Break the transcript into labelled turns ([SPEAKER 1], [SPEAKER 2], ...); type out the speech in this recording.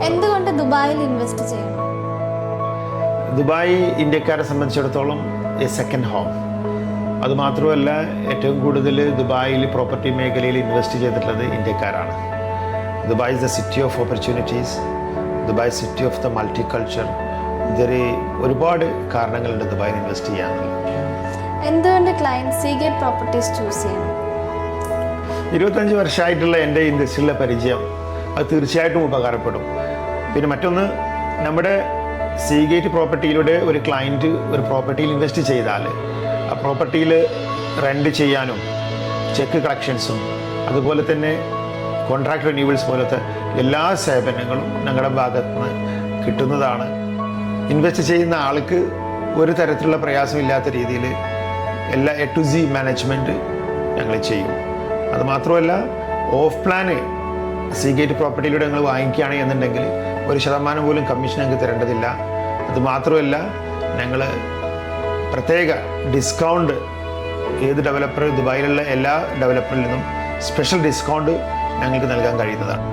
[SPEAKER 1] എന്തുകൊണ്ട് ദുബായിൽ ഇൻവെസ്റ്റ് ചെയ്യണം?
[SPEAKER 2] ദുബായ് ഇന്ത്യക്കാരെ സംബന്ധിച്ചിടത്തോളം എ സെക്കൻഡ് ഹോം. അതുമാത്രമല്ല, ഏറ്റവും കൂടുതൽ ദുബായിൽ പ്രോപ്പർട്ടി മേഖലയിൽ ഇൻവെസ്റ്റ് ചെയ്തിട്ടുള്ളത് ഇന്ത്യക്കാരാണ്. Dubai is the city of opportunities, Dubai city of the multi culture. ഇതൊരു ഒരുപാട് കാരണങ്ങളുണ്ട് ദുബായിൽ ഇൻവെസ്റ്റ് ചെയ്യാനുള്ളത്.
[SPEAKER 1] എന്തുകൊണ്ട് ക്ലയൻറ്റ് സീഗേറ്റ് പ്രോപ്പർട്ടീസ് ചൂസ് ചെയ്യണം?
[SPEAKER 2] 25 വർഷമായിട്ടുള്ള എൻ്റെ ഇൻഡസ്ട്രിയിലെ പരിചയം അത് തീർച്ചയായിട്ടും ഉപകാരപ്പെടും. പിന്നെ മറ്റൊന്ന്, നമ്മുടെ സീഗേറ്റ് പ്രോപ്പർട്ടിയിലൂടെ ഒരു ക്ലയൻറ്റ് ഒരു പ്രോപ്പർട്ടിയിൽ ഇൻവെസ്റ്റ് ചെയ്താൽ ആ പ്രോപ്പർട്ടിയിൽ റെൻറ്റ് ചെയ്യാനും ചെക്ക് കളക്ഷൻസും അതുപോലെ തന്നെ കോൺട്രാക്ട് റിന്യൂവൽസ് പോലത്തെ എല്ലാ സേവനങ്ങളും ഞങ്ങളുടെ ഭാഗത്ത് നിന്ന് കിട്ടുന്നതാണ്. ഇൻവെസ്റ്റ് ചെയ്യുന്ന ആൾക്ക് ഒരു തരത്തിലുള്ള പ്രയാസമില്ലാത്ത രീതിയിൽ എല്ലാ A to Z മാനേജ്മെൻറ്റ് ഞങ്ങൾ ചെയ്യും. അതുമാത്രമല്ല, ഓഫ് പ്ലാന് സീഗേറ്റ് പ്രോപ്പർട്ടിയിലൂടെ ഞങ്ങൾ വാങ്ങിക്കുകയാണ് എന്നുണ്ടെങ്കിൽ 1% പോലും കമ്മീഷൻ ഞങ്ങൾക്ക് തരേണ്ടതില്ല. അതുമാത്രമല്ല, ഞങ്ങൾ പ്രത്യേക ഡിസ്കൗണ്ട് ഏത് ഡെവലപ്പർ ദുബായിലുള്ള എല്ലാ ഡെവലപ്പറിൽ നിന്നും സ്പെഷ്യൽ ഡിസ്കൗണ്ട് ഞങ്ങൾക്ക് നൽകാൻ കഴിയുന്നതാണ്.